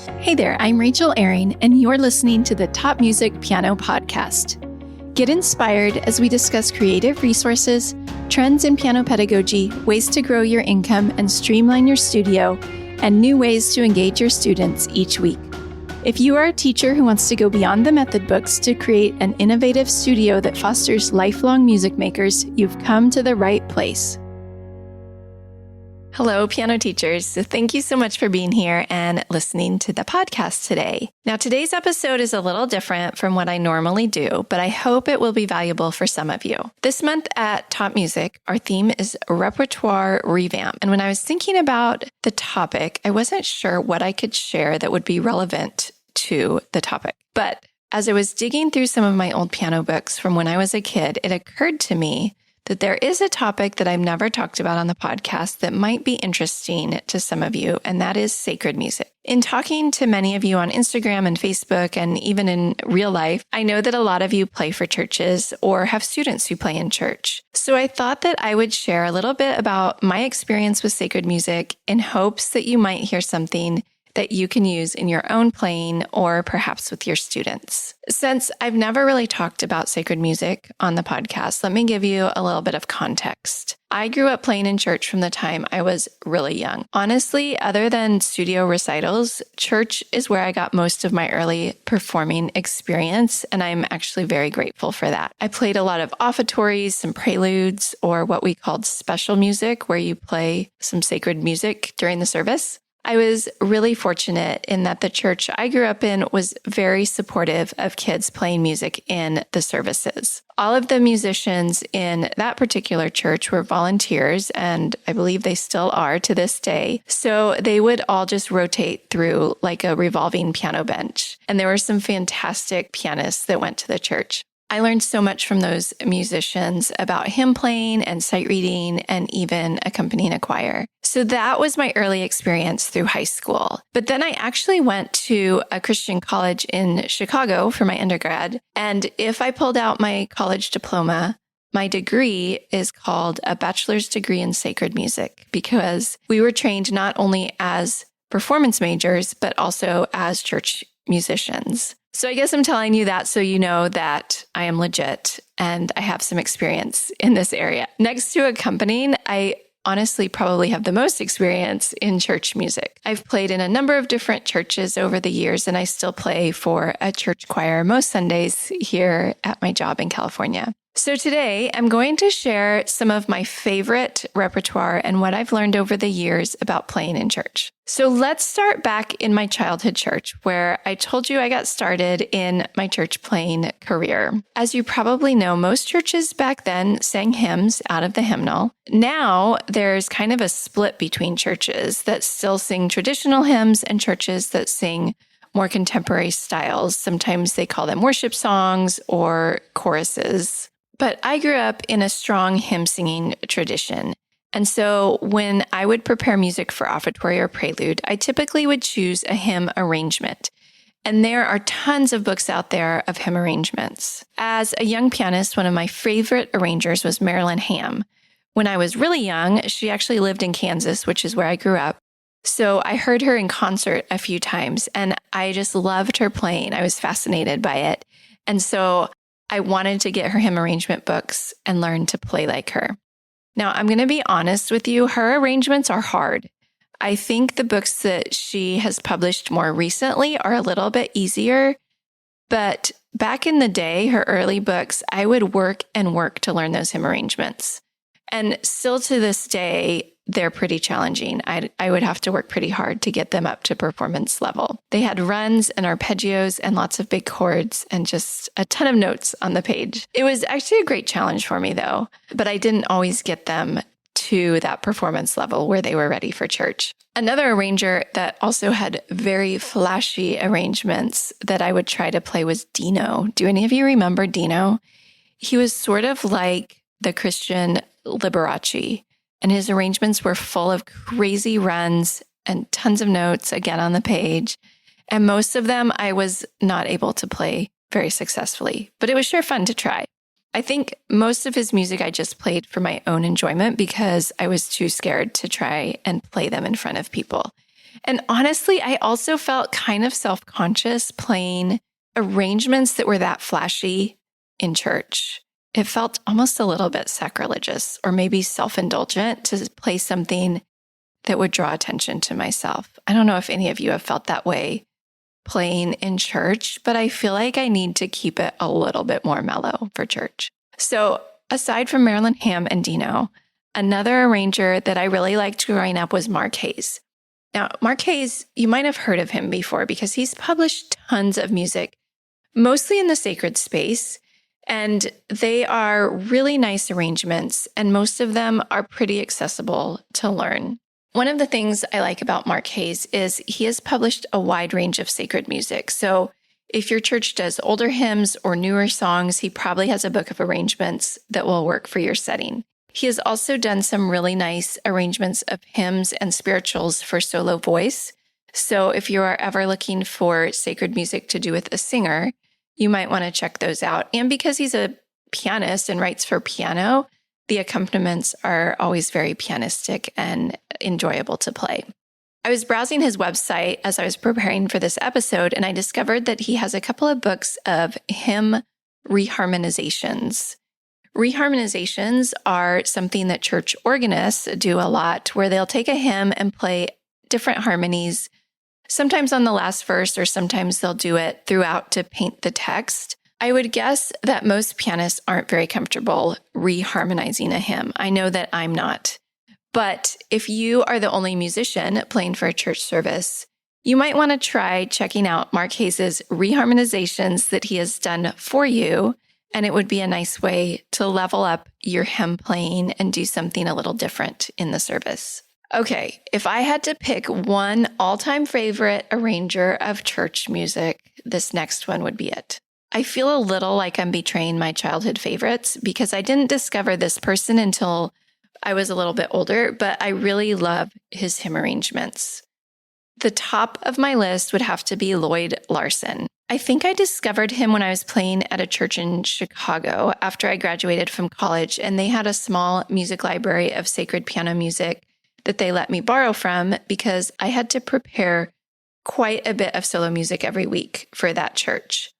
Hey there, I'm Rachel Ehring, and you're listening to the Top Music Piano Podcast. Get inspired as we discuss creative resources, trends in piano pedagogy, ways to grow your income and streamline your studio, and new ways to engage your students each week. If you are a teacher who wants to go beyond the method books to create an innovative studio that fosters lifelong music makers, you've come to the right place. Hello, piano teachers. So thank you so much for being here and listening to the podcast today. Now, today's episode is a little different from what I normally do, but I hope it will be valuable for some of you. This month at Top Music, our theme is repertoire revamp. And when I was thinking about the topic, I wasn't sure what I could share that would be relevant to the topic. But as I was digging through some of my old piano books from when I was a kid, it occurred to me that there is a topic that I've never talked about on the podcast that might be interesting to some of you, and that is sacred music. In talking to many of you on Instagram and Facebook and even in real life, I know that a lot of you play for churches or have students who play in church. So I thought that I would share a little bit about my experience with sacred music in hopes that you might hear something that you can use in your own playing or perhaps with your students. Since I've never really talked about sacred music on the podcast, let me give you a little bit of context. I grew up playing in church from the time I was really young. Honestly, other than studio recitals, church is where I got most of my early performing experience, and I'm actually very grateful for that. I played a lot of offertories, some preludes, or what we called special music, where you play some sacred music during the service. I was really fortunate in that the church I grew up in was very supportive of kids playing music in the services. All of the musicians in that particular church were volunteers, and I believe they still are to this day. So they would all just rotate through like a revolving piano bench. And there were some fantastic pianists that went to the church. I learned so much from those musicians about hymn playing and sight reading and even accompanying a choir. So that was my early experience through high school. But then I actually went to a Christian college in Chicago for my undergrad. And if I pulled out my college diploma, my degree is called a bachelor's degree in sacred music because we were trained not only as performance majors, but also as church musicians. So I guess I'm telling you that so you know that I am legit and I have some experience in this area. Next to accompanying, I honestly probably have the most experience in church music. I've played in a number of different churches over the years, and I still play for a church choir most Sundays here at my job in California. So today, I'm going to share some of my favorite repertoire and what I've learned over the years about playing in church. So let's start back in my childhood church, where I told you I got started in my church playing career. As you probably know, most churches back then sang hymns out of the hymnal. Now, there's kind of a split between churches that still sing traditional hymns and churches that sing more contemporary styles. Sometimes they call them worship songs or choruses. But I grew up in a strong hymn singing tradition. And so when I would prepare music for offertory or prelude, I typically would choose a hymn arrangement. And there are tons of books out there of hymn arrangements. As a young pianist, one of my favorite arrangers was Marilyn Ham. When I was really young, she actually lived in Kansas, which is where I grew up. So I heard her in concert a few times, and I just loved her playing. I was fascinated by it. And so I wanted to get her hymn arrangement books and learn to play like her. Now, I'm going to be honest with you, her arrangements are hard. I think the books that she has published more recently are a little bit easier, but back in the day, her early books, I would work and work to learn those hymn arrangements. And still to this day, they're pretty challenging. I would have to work pretty hard to get them up to performance level. They had runs and arpeggios and lots of big chords and just a ton of notes on the page. It was actually a great challenge for me though, but I didn't always get them to that performance level where they were ready for church. Another arranger that also had very flashy arrangements that I would try to play was Dino. Do any of you remember Dino? He was sort of like the Christian Liberace. And his arrangements were full of crazy runs and tons of notes, again, on the page. And most of them I was not able to play very successfully, but it was sure fun to try. I think most of his music I just played for my own enjoyment because I was too scared to try and play them in front of people. And honestly, I also felt kind of self-conscious playing arrangements that were that flashy in church. It felt almost a little bit sacrilegious or maybe self-indulgent to play something that would draw attention to myself. I don't know if any of you have felt that way playing in church, but I feel like I need to keep it a little bit more mellow for church. So aside from Marilyn Ham and Dino, another arranger that I really liked growing up was Mark Hayes. Now, Mark Hayes, you might have heard of him before because he's published tons of music, mostly in the sacred space, and they are really nice arrangements, and most of them are pretty accessible to learn. One of the things I like about Mark Hayes is he has published a wide range of sacred music. So if your church does older hymns or newer songs, he probably has a book of arrangements that will work for your setting. He has also done some really nice arrangements of hymns and spirituals for solo voice. So if you are ever looking for sacred music to do with a singer, you might want to check those out. And because he's a pianist and writes for piano, the accompaniments are always very pianistic and enjoyable to play. I was browsing his website as I was preparing for this episode, and I discovered that he has a couple of books of hymn reharmonizations. Reharmonizations are something that church organists do a lot, where they'll take a hymn and play different harmonies, sometimes on the last verse, or sometimes they'll do it throughout to paint the text. I would guess that most pianists aren't very comfortable reharmonizing a hymn. I know that I'm not. But if you are the only musician playing for a church service, you might want to try checking out Mark Hayes' reharmonizations that he has done for you, and it would be a nice way to level up your hymn playing and do something a little different in the service. Okay, if I had to pick one all-time favorite arranger of church music, this next one would be it. I feel a little like I'm betraying my childhood favorites because I didn't discover this person until I was a little bit older, but I really love his hymn arrangements. The top of my list would have to be Lloyd Larson. I think I discovered him when I was playing at a church in Chicago after I graduated from college, and they had a small music library of sacred piano music that they let me borrow from because I had to prepare quite a bit of solo music every week for that church.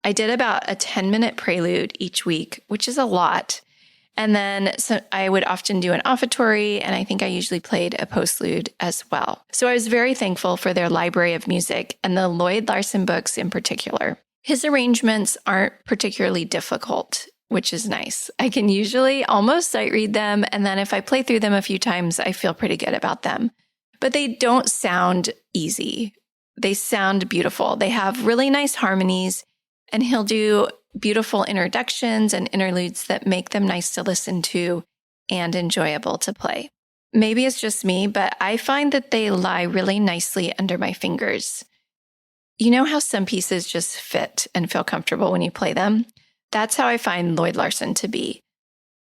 I did about a 10-minute prelude each week, which is a lot. And then I would often do an offertory, and I think I usually played a postlude as well. So I was very thankful for their library of music and the Lloyd Larson books in particular. His arrangements aren't particularly difficult, which is nice. I can usually almost sight read them, and then if I play through them a few times, I feel pretty good about them. But they don't sound easy. They sound beautiful. They have really nice harmonies, and he'll do beautiful introductions and interludes that make them nice to listen to and enjoyable to play. Maybe it's just me, but I find that they lie really nicely under my fingers. You know how some pieces just fit and feel comfortable when you play them? That's how I find Lloyd Larson to be.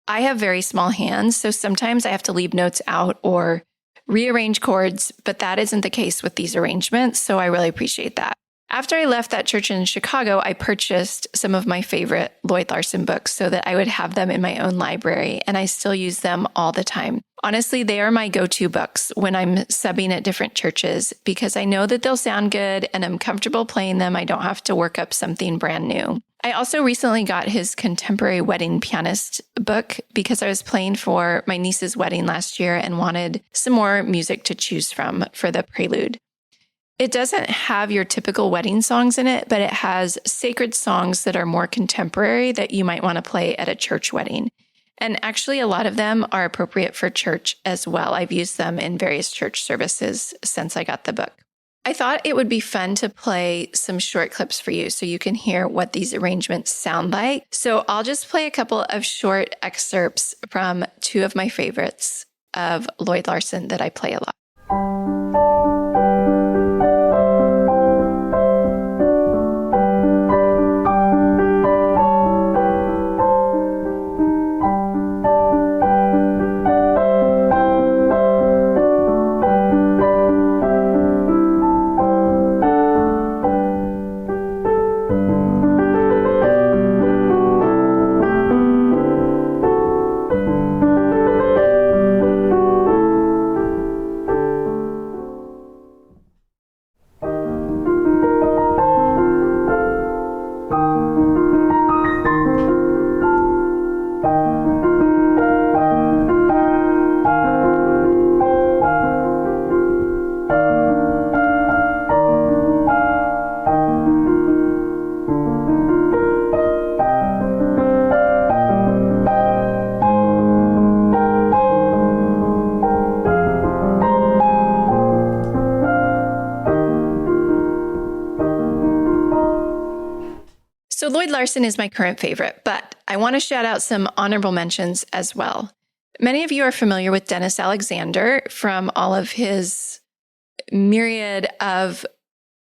I have very small hands, so sometimes I have to leave notes out or rearrange chords, but that isn't the case with these arrangements, so I really appreciate that. After I left that church in Chicago, I purchased some of my favorite Lloyd Larson books so that I would have them in my own library, and I still use them all the time. Honestly, they are my go-to books when I'm subbing at different churches because I know that they'll sound good and I'm comfortable playing them. I don't have to work up something brand new. I also recently got his Contemporary Wedding Pianist book because I was playing for my niece's wedding last year and wanted some more music to choose from for the prelude. It doesn't have your typical wedding songs in it, but it has sacred songs that are more contemporary that you might want to play at a church wedding. And actually, a lot of them are appropriate for church as well. I've used them in various church services since I got the book. I thought it would be fun to play some short clips for you so you can hear what these arrangements sound like. So I'll just play a couple of short excerpts from two of my favorites of Lloyd Larson that I play a lot. So Lloyd Larson is my current favorite, but I want to shout out some honorable mentions as well. Many of you are familiar with Dennis Alexander from all of his myriad of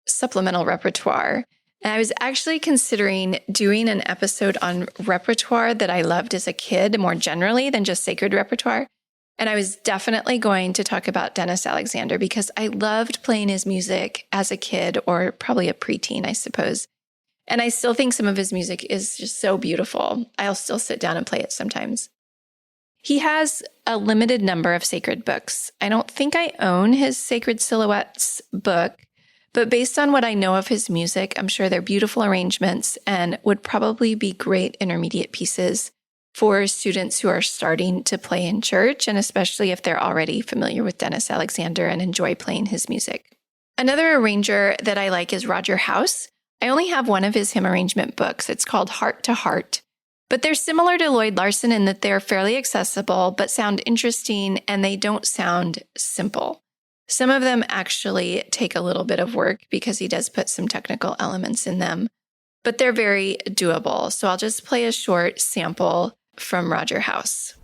supplemental repertoire. And I was actually considering doing an episode on repertoire that I loved as a kid more generally than just sacred repertoire. And I was definitely going to talk about Dennis Alexander because I loved playing his music as a kid, or probably a preteen, I suppose. And I still think some of his music is just so beautiful. I'll still sit down and play it sometimes. He has a limited number of sacred books. I don't think I own his Sacred Silhouettes book, but based on what I know of his music, I'm sure they're beautiful arrangements and would probably be great intermediate pieces for students who are starting to play in church, and especially if they're already familiar with Dennis Alexander and enjoy playing his music. Another arranger that I like is Roger House. I only have one of his hymn arrangement books. It's called Heart to Heart. But they're similar to Lloyd Larson in that they're fairly accessible, but sound interesting, and they don't sound simple. Some of them actually take a little bit of work because he does put some technical elements in them, but they're very doable. So I'll just play a short sample from Roger House.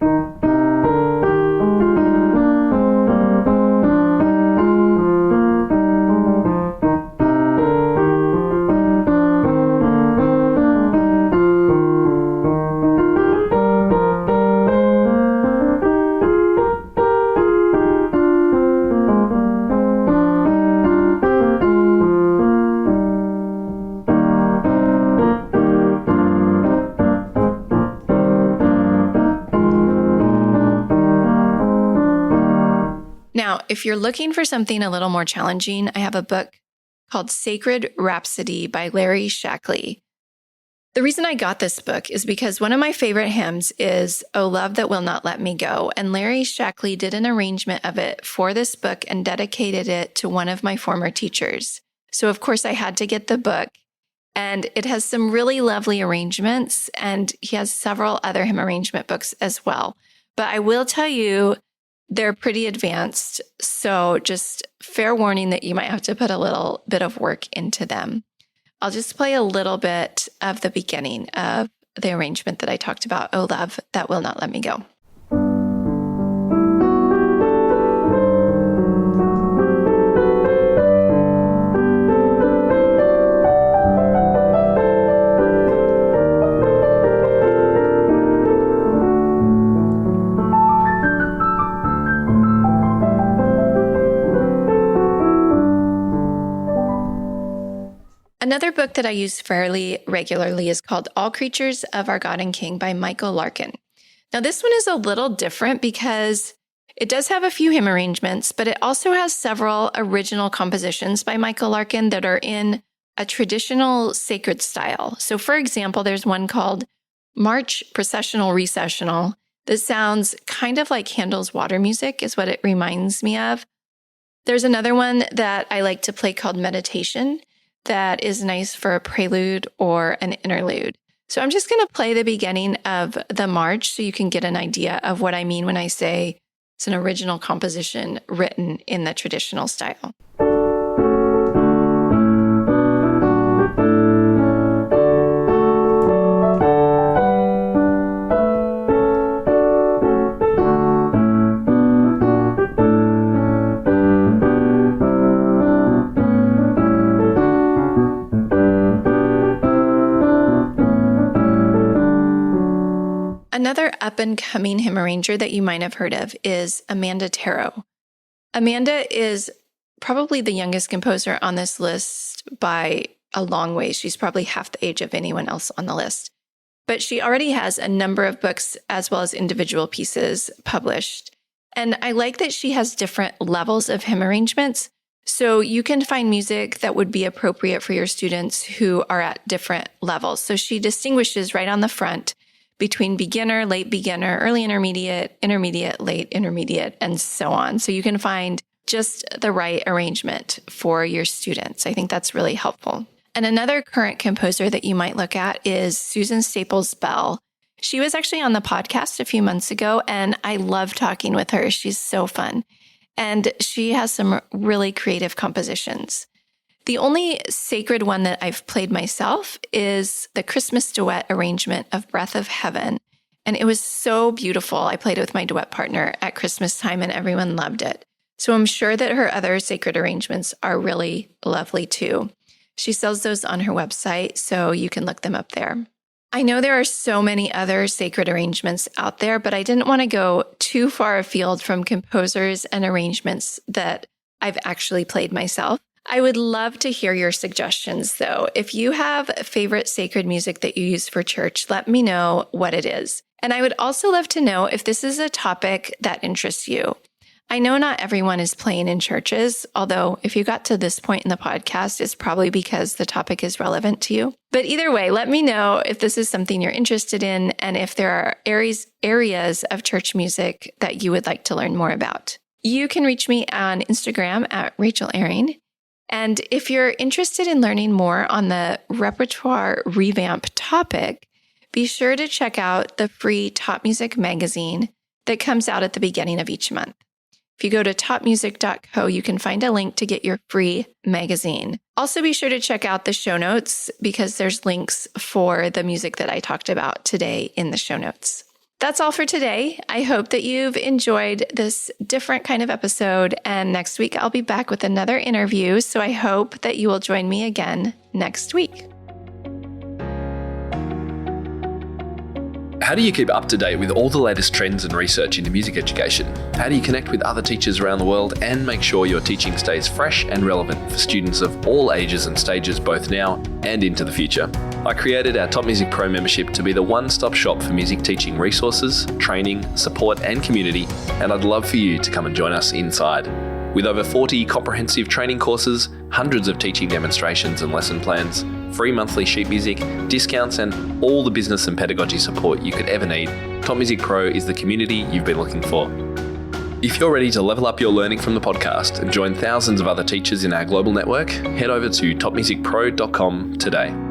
Now, if you're looking for something a little more challenging, I have a book called Sacred Rhapsody by Larry Shackley. The reason I got this book is because one of my favorite hymns is "O Love That Will Not Let Me Go," and Larry Shackley did an arrangement of it for this book and dedicated it to one of my former teachers. So of course I had to get the book, and it has some really lovely arrangements, and he has several other hymn arrangement books as well. But I will tell you, they're pretty advanced, so just fair warning that you might have to put a little bit of work into them. I'll just play a little bit of the beginning of the arrangement that I talked about, "O Love That Will Not Let Me Go." Another book that I use fairly regularly is called All Creatures of Our God and King by Michael Larkin. Now, this one is a little different because it does have a few hymn arrangements, but it also has several original compositions by Michael Larkin that are in a traditional sacred style. So, for example, there's one called March Processional Recessional that sounds kind of like Handel's water music is what it reminds me of. There's another one that I like to play called Meditation that is nice for a prelude or an interlude. So I'm just going to play the beginning of the march so you can get an idea of what I mean when I say it's an original composition written in the traditional style. Another up-and-coming hymn arranger that you might have heard of is Amanda Tarot. Amanda is probably the youngest composer on this list by a long way. She's probably half the age of anyone else on the list. But she already has a number of books as well as individual pieces published. And I like that she has different levels of hymn arrangements. So you can find music that would be appropriate for your students who are at different levels. So she distinguishes right on the front between beginner, late beginner, early intermediate, intermediate, late intermediate, and so on. So you can find just the right arrangement for your students. I think that's really helpful. And another current composer that you might look at is Susan Staples Bell. She was actually on the podcast a few months ago, and I love talking with her. She's so fun. And she has some really creative compositions. The only sacred one that I've played myself is the Christmas duet arrangement of Breath of Heaven. And it was so beautiful. I played it with my duet partner at Christmas time and everyone loved it. So I'm sure that her other sacred arrangements are really lovely too. She sells those on her website, so you can look them up there. I know there are so many other sacred arrangements out there, but I didn't want to go too far afield from composers and arrangements that I've actually played myself. I would love to hear your suggestions, though. If you have favorite sacred music that you use for church, let me know what it is. And I would also love to know if this is a topic that interests you. I know not everyone is playing in churches, although if you got to this point in the podcast, it's probably because the topic is relevant to you. But either way, let me know if this is something you're interested in and if there are areas of church music that you would like to learn more about. You can reach me on Instagram at Rachel Ehring. And if you're interested in learning more on the repertoire revamp topic, be sure to check out the free Top Music magazine that comes out at the beginning of each month. If you go to topmusic.co, you can find a link to get your free magazine. Also, be sure to check out the show notes because there's links for the music that I talked about today in the show notes. That's all for today. I hope that you've enjoyed this different kind of episode, and next week I'll be back with another interview, so I hope that you will join me again next week. How do you keep up to date with all the latest trends and research into music education? How do you connect with other teachers around the world and make sure your teaching stays fresh and relevant for students of all ages and stages both now and into the future? I created our Top Music Pro membership to be the one-stop shop for music teaching resources, training, support and community, and I'd love for you to come and join us inside. With over 40 comprehensive training courses, hundreds of teaching demonstrations and lesson plans, free monthly sheet music, discounts, and all the business and pedagogy support you could ever need, Top Music Pro is the community you've been looking for. If you're ready to level up your learning from the podcast and join thousands of other teachers in our global network, head over to topmusicpro.com today.